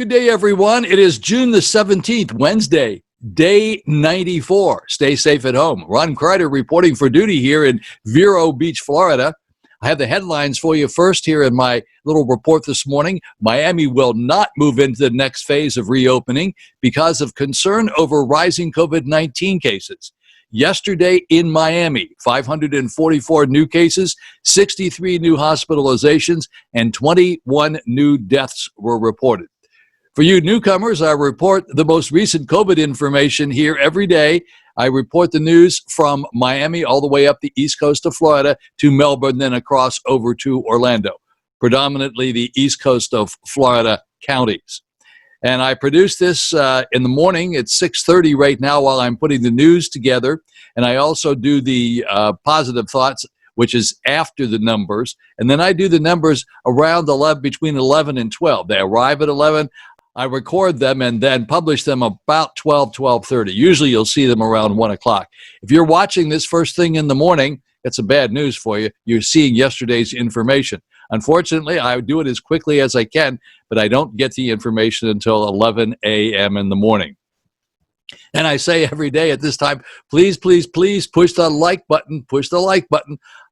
Good day, everyone. It is June the 17th, Wednesday, day 94. Stay safe at home. Ron Crider reporting for duty here in Vero Beach, Florida. I have the headlines for you first here in my little report this morning. Miami will not move into the next phase of reopening because of concern over rising COVID-19 cases. Yesterday in Miami, 544 new cases, 63 new hospitalizations, and 21 new deaths were reported. For you newcomers, I report the most recent COVID information here every day. I report the news from Miami all the way up the east coast of Florida to Melbourne, then across over to Orlando, predominantly the east coast of Florida counties. And I produce this in the morning. It's 6:30 right now while I'm putting the news together. And I also do the positive thoughts, which is after the numbers. And then I do the numbers around 11, between 11 and 12. They arrive at 11. I record them and then publish them about 12:30. Usually you'll see them around 1 o'clock. If you're watching this first thing in the morning, it's a bad news for you. You're seeing yesterday's information. Unfortunately, I do it as quickly as I can, but I don't get the information until 11 a.m. in the morning. And I say every day at this time, please, please, please push the like button,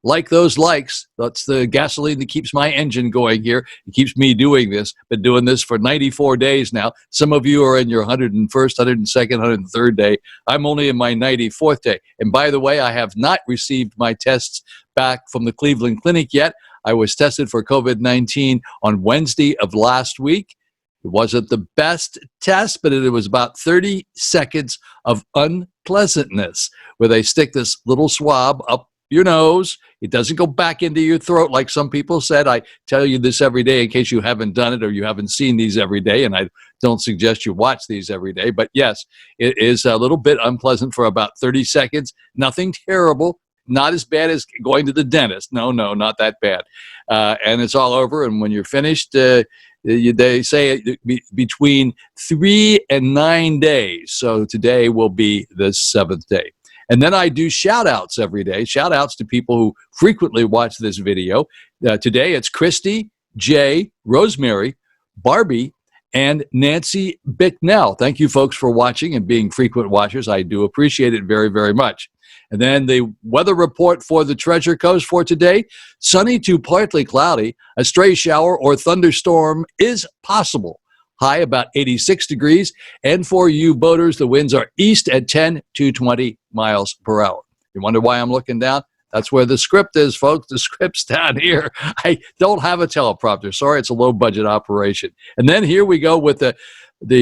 like those likes. That's the gasoline that keeps my engine going here. It keeps me doing this. Been doing this for 94 days now. Some of you are in your 101st, 102nd, 103rd day. I'm only in my 94th day. And by the way, I have not received my tests back from the Cleveland Clinic yet. I was tested for COVID-19 on Wednesday of last week. It wasn't the best test, but it was about 30 seconds of unpleasantness where they stick this little swab up your nose. It doesn't go back into your throat like some people said. I tell you this every day in case you haven't done it or you haven't seen these every day, and I don't suggest you watch these every day. But yes, it is a little bit unpleasant for about 30 seconds. Nothing terrible. Not as bad as going to the dentist. No, not that bad. And it's all over. And when you're finished, they say between 3 and 9 days. So today will be the 7th day. And then I do shout-outs every day. Shout-outs to people who frequently watch this video. Today it's Christy, Jay, Rosemary, Barby, and Nancy Bicknell. Thank you folks for watching and being frequent watchers. I do appreciate it very, very much. And then the weather report for the Treasure Coast for today, sunny to partly cloudy. A stray shower or thunderstorm is possible. High about 86 degrees. And for you boaters, the winds are east at 10 to 20 miles per hour. You wonder why I'm looking down? That's where the script is, folks. The script's down here. I don't have a teleprompter. Sorry, it's a low-budget operation. And then here we go with the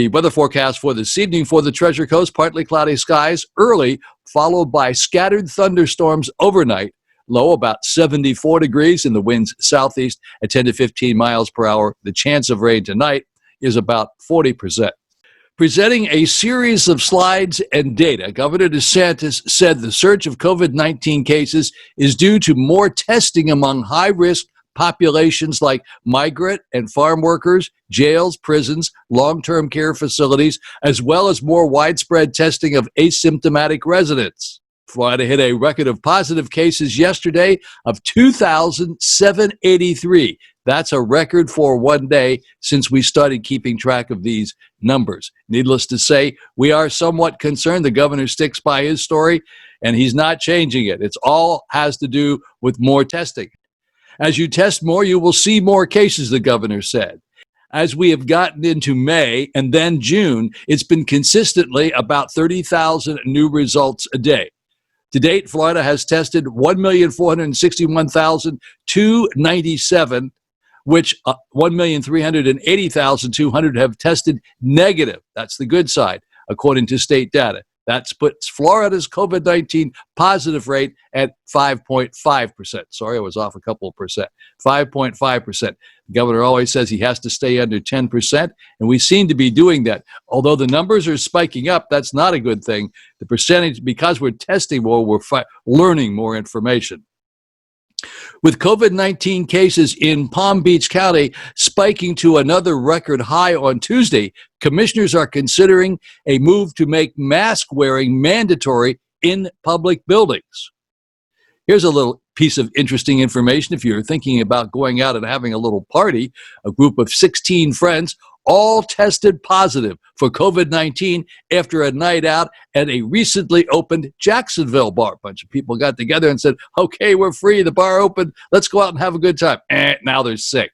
weather forecast for this evening for the Treasure Coast. Partly cloudy skies early, followed by scattered thunderstorms overnight. Low about 74 degrees and the winds southeast at 10 to 15 miles per hour. The chance of rain tonight is about 40%. Presenting a series of slides and data, Governor DeSantis said the surge of COVID-19 cases is due to more testing among high-risk populations like migrant and farm workers, jails, prisons, long-term care facilities, as well as more widespread testing of asymptomatic residents. Florida hit a record of positive cases yesterday of 2,783. That's a record for one day since we started keeping track of these numbers. Needless to say, we are somewhat concerned. The governor sticks by his story, and he's not changing it. It's all has to do with more testing. As you test more, you will see more cases, the governor said. As we have gotten into May and then June, it's been consistently about 30,000 new results a day. To date, Florida has tested 1,461,297, which 1,380,200 have tested negative. That's the good side, according to state data. That puts Florida's COVID-19 positive rate at 5.5%. Sorry, I was off a couple of percent. 5.5%. The governor always says he has to stay under 10%, and we seem to be doing that. Although the numbers are spiking up, that's not a good thing. The percentage, because we're testing more, we're learning more information. With COVID-19 cases in Palm Beach County spiking to another record high on Tuesday, commissioners are considering a move to make mask wearing mandatory in public buildings. Here's a little piece of interesting information. If you're thinking about going out and having a little party, a group of 16 friends, all tested positive for COVID-19 after a night out at a recently opened Jacksonville bar. A bunch of people got together and said, okay, we're free, the bar opened, let's go out and have a good time. Now they're sick.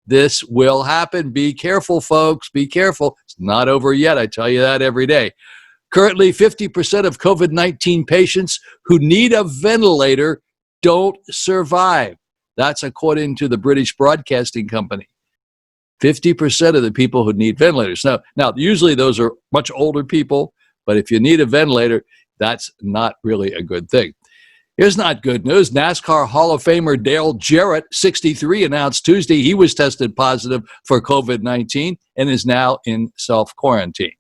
This will happen. Be careful, folks. Be careful. It's not over yet. I tell you that every day. Currently, 50% of COVID-19 patients who need a ventilator don't survive. That's according to the British Broadcasting Company. 50% of the people who need ventilators. Now, usually those are much older people, but if you need a ventilator, that's not really a good thing. Here's not good news. NASCAR Hall of Famer Dale Jarrett, 63, announced Tuesday he was tested positive for COVID-19 and is now in self-quarantine.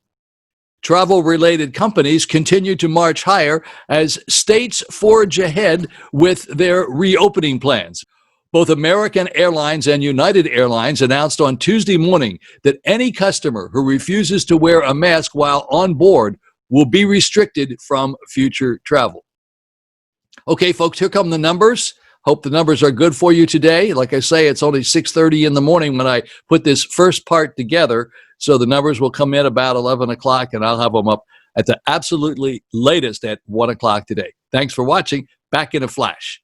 Travel-related companies continue to march higher as states forge ahead with their reopening plans. Both American Airlines and United Airlines announced on Tuesday morning that any customer who refuses to wear a mask while on board will be restricted from future travel. Okay, folks, here come the numbers. Hope the numbers are good for you today. Like I say, it's only 6:30 in the morning when I put this first part together, so the numbers will come in about 11 o'clock, and I'll have them up at the absolutely latest at 1 o'clock today. Thanks for watching. Back in a flash.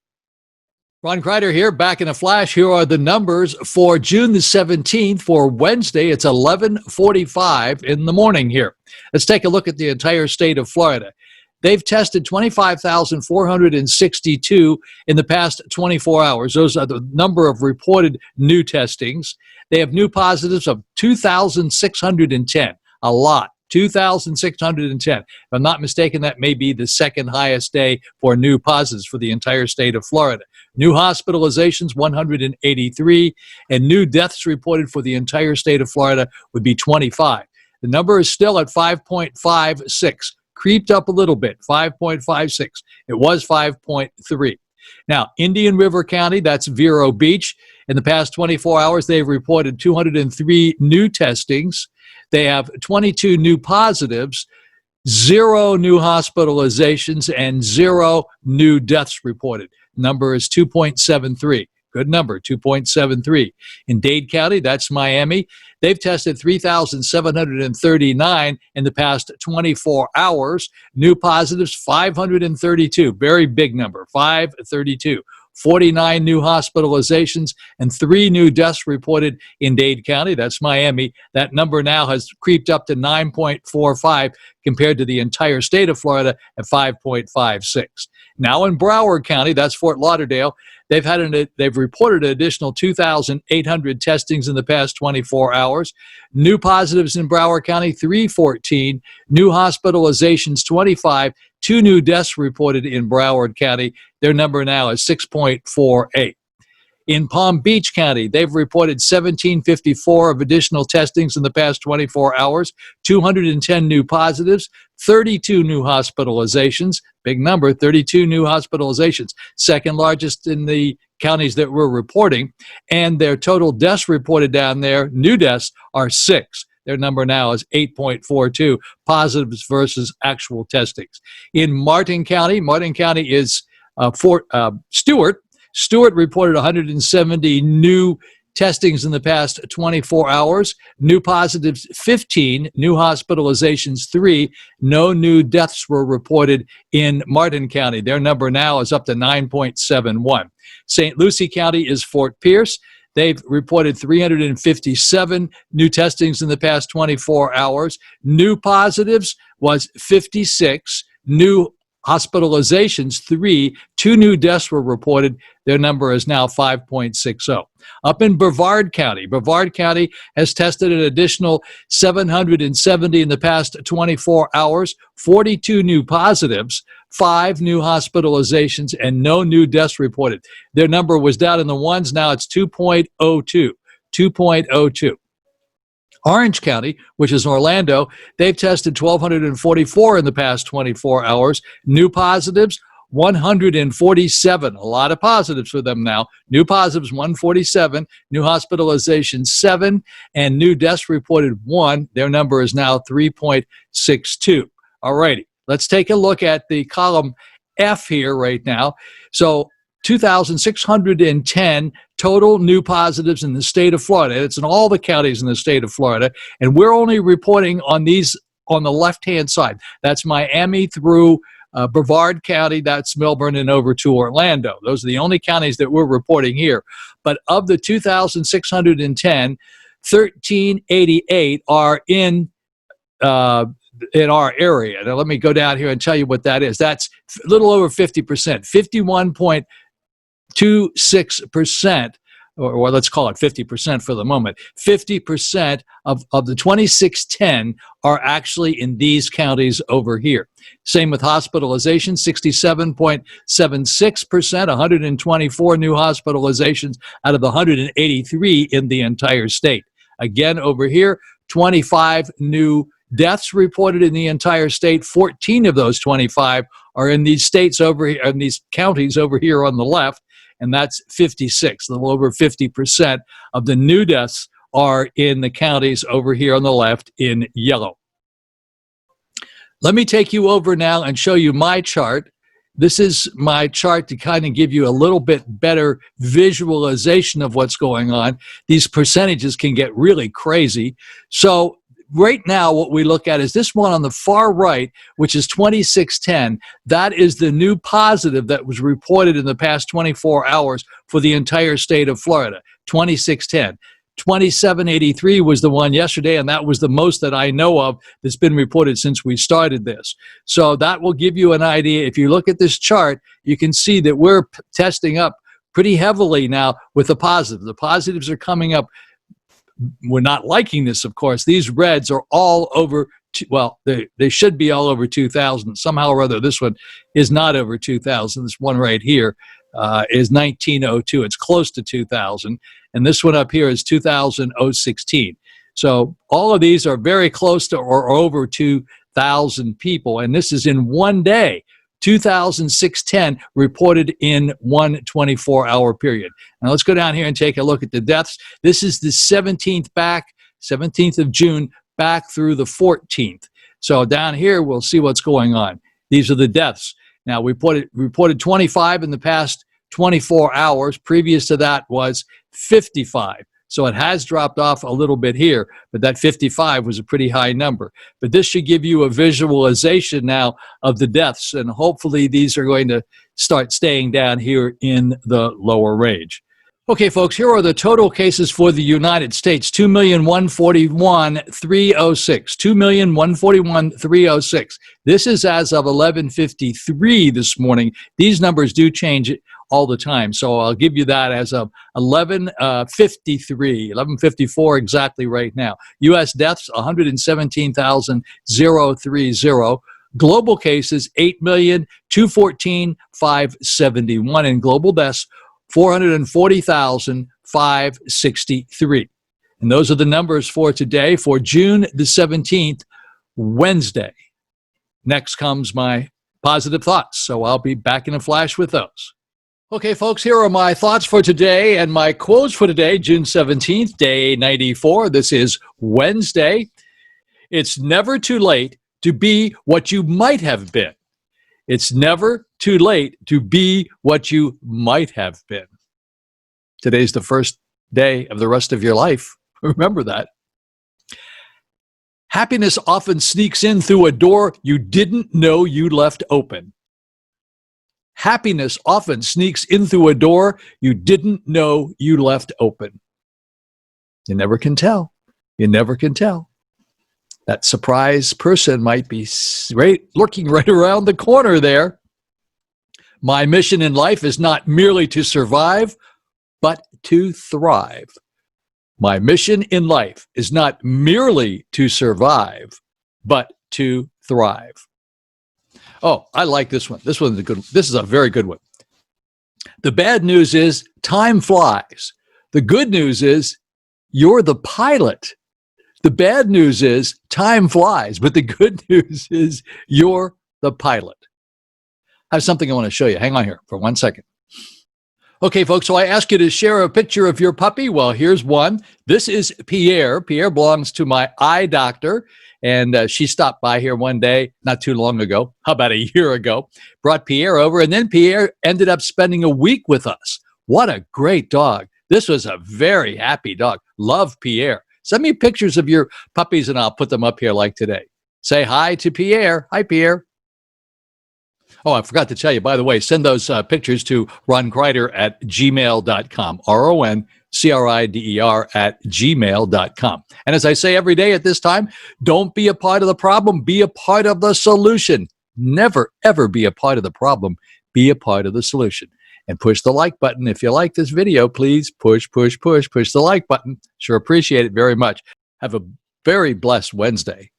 Ron Crider here, back in a flash. Here are the numbers for June the 17th for Wednesday. It's 11:45 in the morning here. Let's take a look at the entire state of Florida. They've tested 25,462 in the past 24 hours. Those are the number of reported new testings. They have new positives of 2,610, a lot. 2,610. If I'm not mistaken, that may be the second highest day for new positives for the entire state of Florida. New hospitalizations, 183, and new deaths reported for the entire state of Florida would be 25. The number is still at 5.56. Creeped up a little bit, 5.56. It was 5.3. Now, Indian River County, that's Vero Beach. In the past 24 hours, they've reported 203 new testings. They have 22 new positives, 0 new hospitalizations, and 0 new deaths reported. Number is 2.73. Good number, 2.73. In Dade County, that's Miami, they've tested 3,739 in the past 24 hours. New positives, 532. Very big number, 532. 49 new hospitalizations and 3 new deaths reported in Dade County. That's Miami. That number now has creeped up to 9.45 compared to the entire state of Florida at 5.56. Now in Broward County, that's Fort Lauderdale, they've reported an additional 2,800 testings in the past 24 hours. New positives in Broward County, 314. New hospitalizations, 25. 2 new deaths reported in Broward County. Their number now is 6.48. In Palm Beach County, they've reported 1,754 of additional testings in the past 24 hours, 210 new positives, 32 new hospitalizations. Big number, 32 new hospitalizations. Second largest in the counties that we're reporting. And their total deaths reported down there, new deaths, are 6. Their number now is 8.42, positives versus actual testings. In Martin County is Fort Stewart. Stewart reported 170 new testings in the past 24 hours. New positives, 15. New hospitalizations, 3. No new deaths were reported in Martin County. Their number now is up to 9.71. St. Lucie County is Fort Pierce. They've reported 357 new testings in the past 24 hours. New positives was 56. New hospitalizations, 3. 2 new deaths were reported. Their number is now 5.60. Up in Brevard County has tested an additional 770 in the past 24 hours, 42 new positives, 5 new hospitalizations, and no new deaths reported. Their number was down in the ones. Now it's 2.02. 2.02. Orange County, which is Orlando, they've tested 1,244 in the past 24 hours. New positives, 147. A lot of positives for them now. New positives, 147. New hospitalizations, 7. And new deaths reported, 1. Their number is now 3.62. All righty. Let's take a look at the column F here right now. So 2,610 total new positives in the state of Florida. It's in all the counties in the state of Florida, and we're only reporting on these on the left-hand side. That's Miami through Brevard County, that's Melbourne, and over to Orlando. Those are the only counties that we're reporting here. But of the 2,610, 1,388 are in our area. Now, let me go down here and tell you what that is. That's a little over 50%, 51.26%, or let's call it 50% for the moment. 50% of the 2,610 are actually in these counties over here. Same with hospitalization, 67.76%, 124 new hospitalizations out of the 183 in the entire state. Again, over here, 25 new deaths reported in the entire state. 14 of those 25 are in these states over here, in these counties over here on the left, and that's 56. A little over 50% of the new deaths are in the counties over here on the left in yellow. Let me take you over now and show you my chart. This is my chart to kind of give you a little bit better visualization of what's going on. These percentages can get really crazy. So right now, what we look at is this one on the far right, which is 2,610. That is the new positive that was reported in the past 24 hours for the entire state of Florida, 2,610. 2,783 was the one yesterday, and that was the most that I know of that's been reported since we started this. So that will give you an idea. If you look at this chart, you can see that we're testing up pretty heavily now with the positives. The positives are coming up. We're not liking this, of course. These reds are all over, well, they should be all over 2,000. Somehow or other, this one is not over 2,000. This one right here is 1902. It's close to 2,000. And this one up here is 2,016. So all of these are very close to or over 2,000 people. And this is in one day. 2,610 reported in one 24-hour period. Now let's go down here and take a look at the deaths. This is the 17th of June back through the 14th. So down here we'll see what's going on. These are the deaths. Now we reported 25 in the past 24 hours. Previous to that was 55. So it has dropped off a little bit here, but that 55 was a pretty high number. But this should give you a visualization now of the deaths, and hopefully these are going to start staying down here in the lower range. Okay, folks, here are the total cases for the United States, 2,141,306. 2,141,306. This is as of 11:53 this morning. These numbers do change all the time, so I'll give you that as of 11:54 exactly right now. U.S. deaths, 117,030. Global cases, 8,214,571. And global deaths, 440,563. And those are the numbers for today, for June the 17th, Wednesday. Next comes my positive thoughts, so I'll be back in a flash with those. Okay, folks, here are my thoughts for today and my quotes for today, June 17th, day 94. This is Wednesday. It's never too late to be what you might have been. It's never too late to be what you might have been. Today's the first day of the rest of your life. Remember that. Happiness often sneaks in through a door you didn't know you left open. Happiness often sneaks in through a door you didn't know you left open. You never can tell. You never can tell. That surprise person might be lurking right around the corner there. My mission in life is not merely to survive, but to thrive. My mission in life is not merely to survive, but to thrive. Oh, I like this one. This is a very good one. The bad news is time flies. The good news is you're the pilot. The bad news is time flies, but the good news is you're the pilot. I have something I want to show you. Hang on here for 1 second. Okay, folks, so I ask you to share a picture of your puppy. Well, here's one. This is Pierre. Pierre belongs to my eye doctor, and she stopped by here one day, not too long ago, about a year ago, brought Pierre over, and then Pierre ended up spending a week with us. What a great dog. This was a very happy dog. Love Pierre. Send me pictures of your puppies and I'll put them up here like today. Say hi to Pierre. Hi, Pierre. Oh, I forgot to tell you, by the way, send those pictures to roncryder@gmail.com. RONCRIDER@gmail.com. And as I say every day at this time, don't be a part of the problem, be a part of the solution. Never, ever be a part of the problem, be a part of the solution. And push the like button. If you like this video, please push the like button. Sure appreciate it very much. Have a very blessed Wednesday.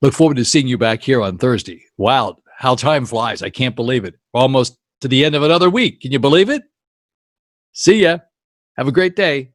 Look forward to seeing you back here on Thursday. Wow, how time flies. I can't believe it. We're almost to the end of another week. Can you believe it? See ya. Have a great day.